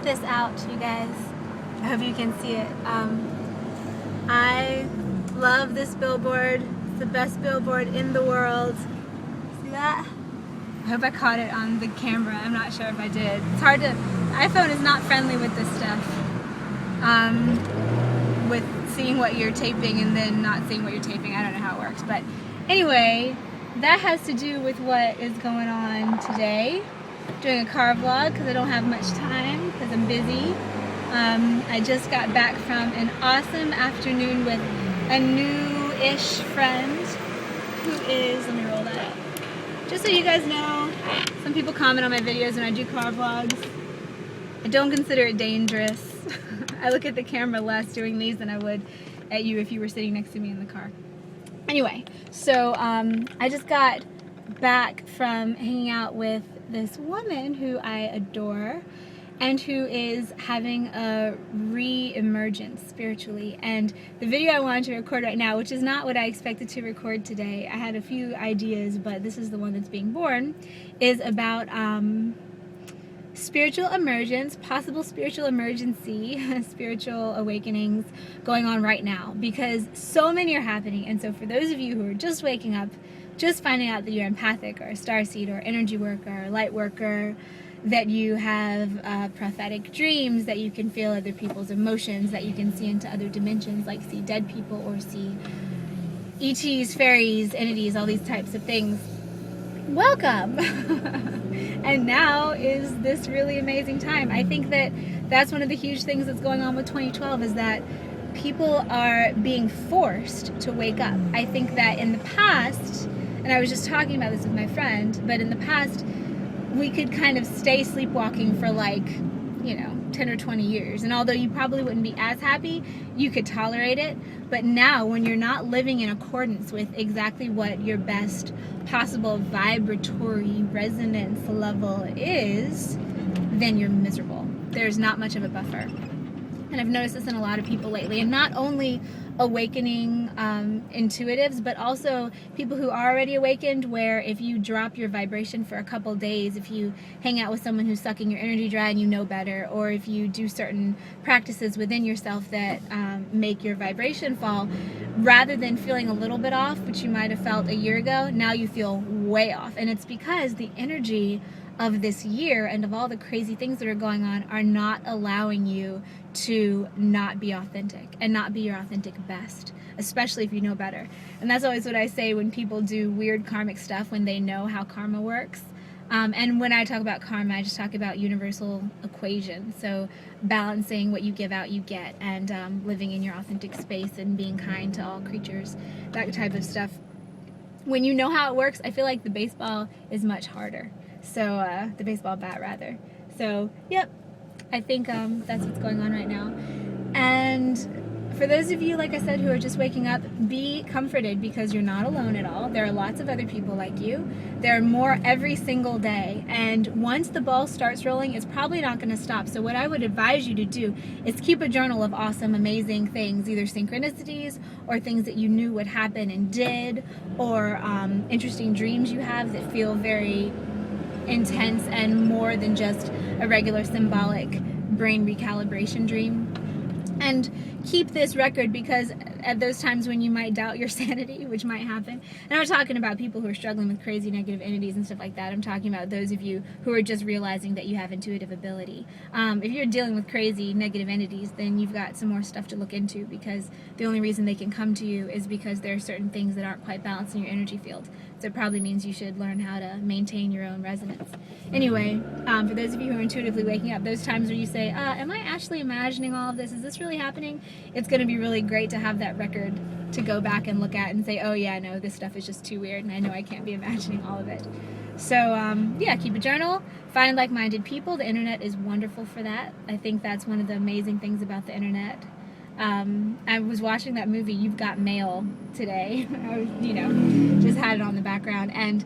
this out, you guys. I hope you can see it. I love this billboard. It's the best billboard in the world. See that? I hope I caught it on the camera. I'm not sure if I did. It's hard to, the iPhone is not friendly with this stuff. With seeing what you're taping and then not seeing what you're taping. I don't know how it works. But anyway, that has to do with what is going on today. Doing a car vlog because I don't have much time because I'm busy. I just got back from an awesome afternoon with a new-ish friend who is, let me roll that up. Just so you guys know, some people comment on my videos when I do car vlogs. I don't consider it dangerous. I look at the camera less doing these than I would at you if you were sitting next to me in the car. Anyway, so I just got back from hanging out with this woman who I adore and who is having a re-emergence spiritually. And the video I wanted to record right now, which is not what I expected to record today, I had a few ideas, but this is the one that's being born, is about spiritual emergence, possible spiritual emergency, spiritual awakenings going on right now, because so many are happening. And so for those of you who are just waking up, just finding out that you're empathic or a starseed or energy worker or light worker, that you have prophetic dreams, that you can feel other people's emotions, that you can see into other dimensions, like see dead people or see ETs, fairies, entities, all these types of things. Welcome! And now is this really amazing time. I think that that's one of the huge things that's going on with 2012 is that people are being forced to wake up. I think that in the past, and I was just talking about this with my friend, but in the past we could kind of stay sleepwalking for like, 10 or 20 years. And although you probably wouldn't be as happy, you could tolerate it. But now when you're not living in accordance with exactly what your best possible vibratory resonance level is, then you're miserable. There's not much of a buffer. And I've noticed this in a lot of people lately, and not only awakening intuitives, but also people who are already awakened, where if you drop your vibration for a couple days, if you hang out with someone who's sucking your energy dry and you know better, or if you do certain practices within yourself that make your vibration fall, rather than feeling a little bit off, which you might have felt a year ago, now you feel way off. And it's because the energy of this year and of all the crazy things that are going on are not allowing you to not be authentic and not be your authentic best, especially if you know better. And that's always what I say when people do weird karmic stuff, when they know how karma works. And when I talk about karma, I just talk about universal equation. So balancing what you give out, you get, and living in your authentic space and being kind to all creatures, that type of stuff. When you know how it works, I feel like the baseball is much harder. So, the baseball bat, rather. So, yep, I think that's what's going on right now. And for those of you, like I said, who are just waking up, be comforted because you're not alone at all. There are lots of other people like you. There are more every single day. And once the ball starts rolling, it's probably not going to stop. So what I would advise you to do is keep a journal of awesome, amazing things, either synchronicities or things that you knew would happen and did, or interesting dreams you have that feel very intense and more than just a regular symbolic brain recalibration dream. And keep this record, because at those times when you might doubt your sanity, which might happen, and I'm not talking about people who are struggling with crazy negative entities and stuff like that. I'm talking about those of you who are just realizing that you have intuitive ability. If you're dealing with crazy negative entities, then you've got some more stuff to look into, because the only reason they can come to you is because there are certain things that aren't quite balanced in your energy field. So it probably means you should learn how to maintain your own resonance. Anyway, for those of you who are intuitively waking up, those times where you say, am I actually imagining all of this? Is this really happening? It's going to be really great to have that record to go back and look at and say, oh yeah, no, this stuff is just too weird and I know I can't be imagining all of it. So yeah, keep a journal, find like-minded people. The internet is wonderful for that. I think that's one of the amazing things about the internet. I was watching that movie, You've Got Mail, today. I was, just had it on the background, and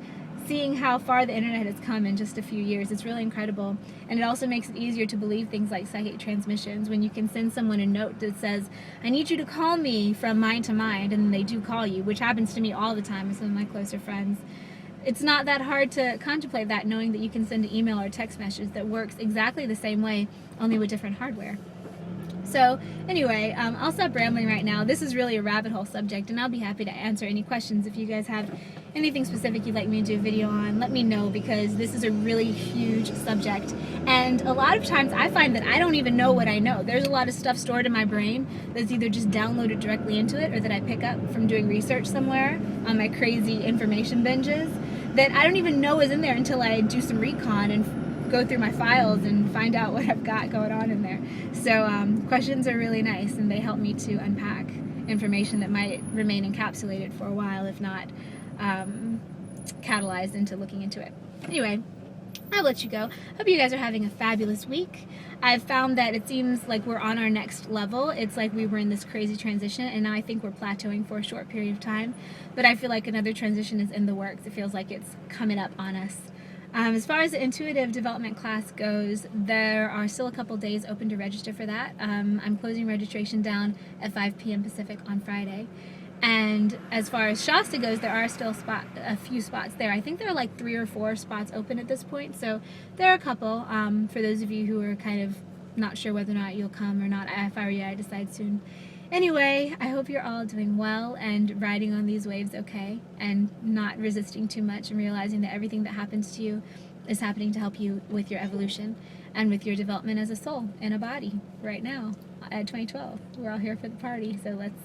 seeing how far the internet has come in just a few years, it's really incredible. And it also makes it easier to believe things like psychic transmissions, when you can send someone a note that says, I need you to call me from mind to mind, and they do call you, which happens to me all the time with some of my closer friends. it's not that hard to contemplate that, knowing that you can send an email or text message that works exactly the same way, only with different hardware. So anyway, I'll stop rambling right now. This is really a rabbit hole subject, and I'll be happy to answer any questions. If you guys have anything specific you'd like me to do a video on, let me know, because this is a really huge subject. And a lot of times I find that I don't even know what I know. There's a lot of stuff stored in my brain that's either just downloaded directly into it or that I pick up from doing research somewhere on my crazy information binges that I don't even know is in there until I do some recon and go through my files and find out what I've got going on in there. So questions are really nice, and they help me to unpack information that might remain encapsulated for a while, if not catalyzed into looking into it. Anyway, I'll let you go. Hope you guys are having a fabulous week. I've found that it seems like we're on our next level. It's like we were in this crazy transition, and now I think we're plateauing for a short period of time. But I feel like another transition is in the works. It feels like it's coming up on us. As far as the intuitive development class goes, there are still a couple days open to register for that. I'm closing registration down at 5 p.m. Pacific on Friday. And as far as Shasta goes, there are still a few spots there. I think there are like 3 or 4 spots open at this point, so there are a couple. For those of you who are kind of not sure whether or not you'll come or not, if I were you, I'd decide soon. Anyway, I hope you're all doing well and riding on these waves okay, and not resisting too much, and realizing that everything that happens to you is happening to help you with your evolution and with your development as a soul in a body right now at 2012. We're all here for the party, so let's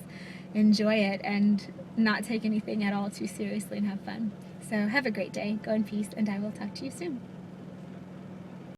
enjoy it and not take anything at all too seriously and have fun. So have a great day, go in peace, and I will talk to you soon.